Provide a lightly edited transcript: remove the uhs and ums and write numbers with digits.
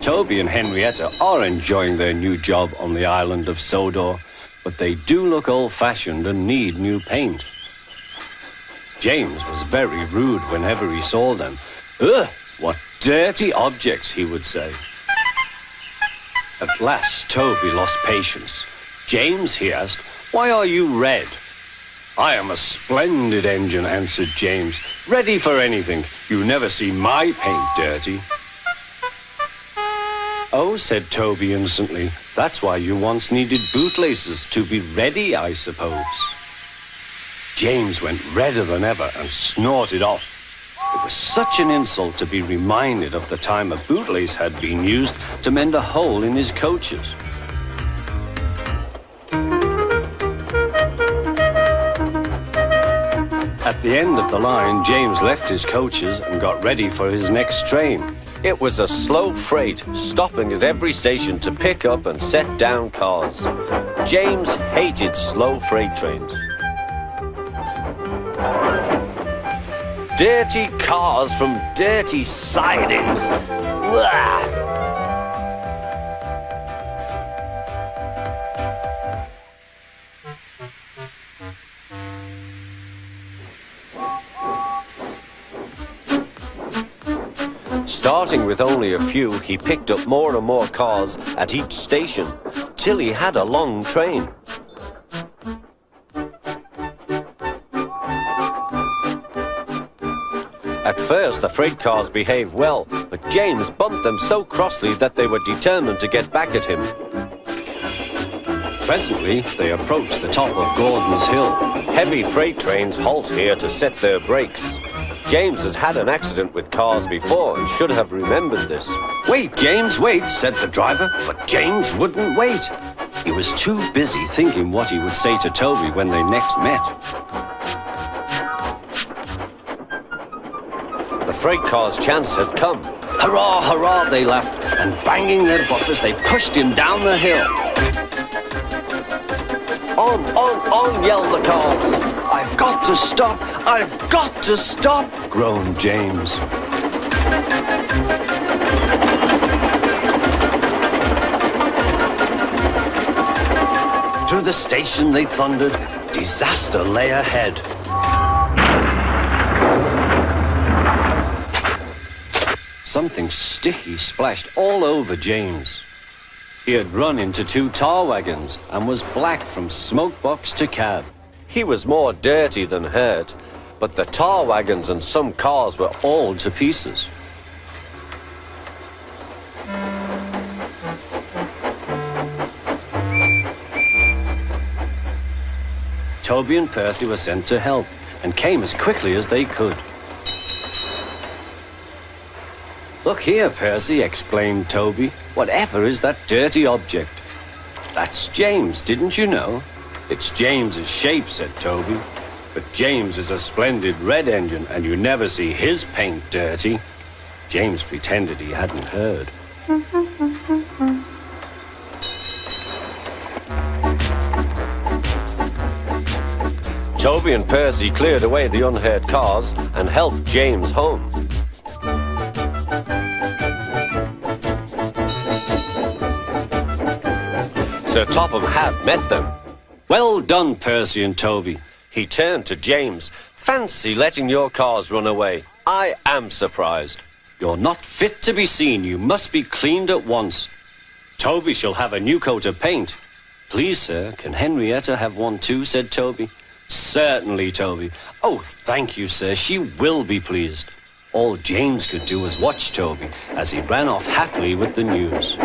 Toby and Henrietta are enjoying their new job on the island of Sodor, but they do look old-fashioned and need new paint. James was very rude whenever he saw them. Ugh, what dirty objects, he would say. At last, Toby lost patience. James, he asked, why are you red? I am a splendid engine, answered James. Ready for anything. You never see my paint dirty. Oh, said Toby innocently, that's why you once needed bootlaces, to be ready, I suppose. James went redder than ever and snorted off. It was such an insult to be reminded of the time a bootlace had been used to mend a hole in his coaches. At the end of the line, James left his coaches and got ready for his next train. It was a slow freight, stopping at every station to pick up and set down cars. James hated slow freight trains. Dirty cars from dirty sidings. Blah! Starting with only a few, he picked up more and more cars at each station, till he had a long train. At first, the freight cars behaved well, but James bumped them so crossly that they were determined to get back at him. Presently, they approached the top of Gordon's Hill. Heavy freight trains halt here to set their brakes. James had had an accident with cars before and should have remembered this. Wait, James, wait, said the driver, but James wouldn't wait. He was too busy thinking what he would say to Toby when they next met. The freight car's chance had come. Hurrah, hurrah, they laughed, and banging their buffers, they pushed him down the hill. On, yelled the cars. I've got to stop, I've got to stop, groaned James. Through the station they thundered. Disaster lay ahead. Something sticky splashed all over James. He had run into 2 tar wagons and was black from smoke box to cab. He was more dirty than hurt, but the tar wagons and some cars were all to pieces. Toby and Percy were sent to help and came as quickly as they could. Look here, Percy, exclaimed Toby. Whatever is that dirty object? That's James, didn't you know? It's James's shape, said Toby. But James is a splendid red engine, and you never see his paint dirty. James pretended he hadn't heard. Toby and Percy cleared away the unheard cars and helped James home. Sir Topham Hatt met them. Well done, Percy and Toby. He turned to James. Fancy letting your cars run away. I am surprised. You're not fit to be seen. You must be cleaned at once. Toby shall have a new coat of paint. Please, sir, can Henrietta have one too, said Toby. Certainly, Toby. Oh, thank you, sir. She will be pleased. All James could do was watch Toby as he ran off happily with the news.